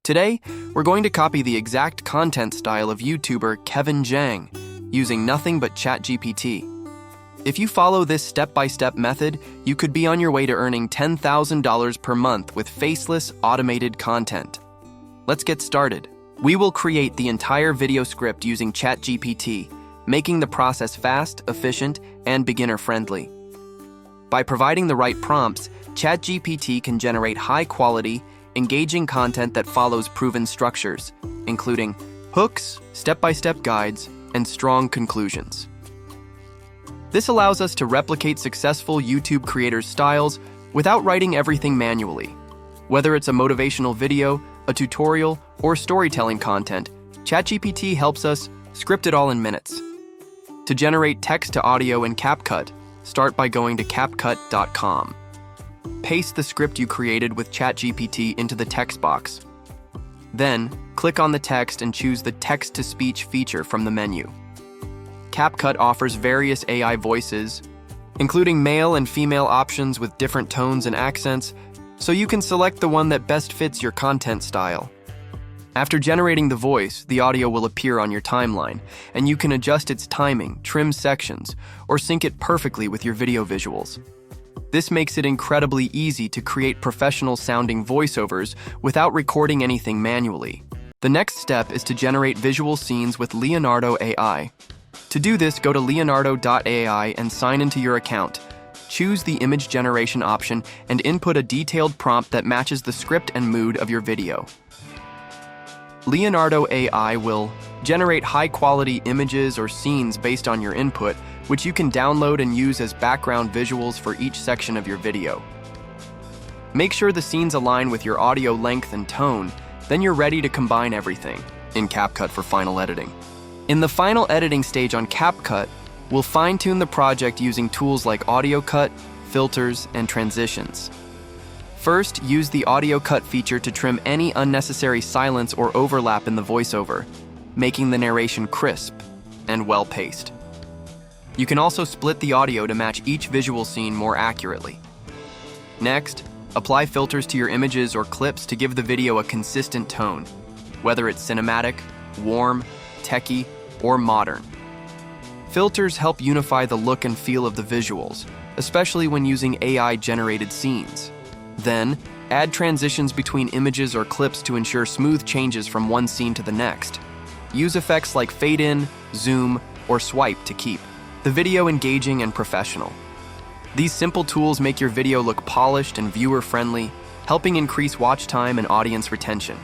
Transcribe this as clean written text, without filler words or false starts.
Today, we're going to copy the exact content style of YouTuber Kevin Jiang, using nothing but ChatGPT. If you follow this step-by-step method, you could be on your way to earning $10,000 per month with faceless, automated content. Let's get started. We will create the entire video script using ChatGPT, making the process fast, efficient, and beginner-friendly. By providing the right prompts, ChatGPT can generate high-quality, engaging content that follows proven structures, including hooks, step-by-step guides, and strong conclusions. This allows us to replicate successful YouTube creators' styles without writing everything manually. Whether it's a motivational video, a tutorial, or storytelling content, ChatGPT helps us script it all in minutes. To generate text to audio in CapCut, start by going to CapCut.com. Paste the script you created with ChatGPT into the text box. Then, click on the text and choose the text-to-speech feature from the menu. CapCut offers various AI voices, including male and female options with different tones and accents, so you can select the one that best fits your content style. After generating the voice, the audio will appear on your timeline, and you can adjust its timing, trim sections, or sync it perfectly with your video visuals. This makes it incredibly easy to create professional-sounding voiceovers without recording anything manually. The next step is to generate visual scenes with Leonardo AI. To do this, go to Leonardo AI and sign into your account. Choose the image generation option and input a detailed prompt that matches the script and mood of your video. Leonardo AI will generate high-quality images or scenes based on your input, which you can download and use as background visuals for each section of your video. Make sure the scenes align with your audio length and tone, then you're ready to combine everything in CapCut for final editing. In the final editing stage on CapCut, we'll fine-tune the project using tools like audio cut, filters, and transitions. First, use the audio cut feature to trim any unnecessary silence or overlap in the voiceover, making the narration crisp and well-paced. You can also split the audio to match each visual scene more accurately. Next, apply filters to your images or clips to give the video a consistent tone, whether it's cinematic, warm, techie, or modern. Filters help unify the look and feel of the visuals, especially when using AI-generated scenes. Then, add transitions between images or clips to ensure smooth changes from one scene to the next. Use effects like fade in, zoom, or swipe to keep the video engaging and professional. These simple tools make your video look polished and viewer-friendly, helping increase watch time and audience retention.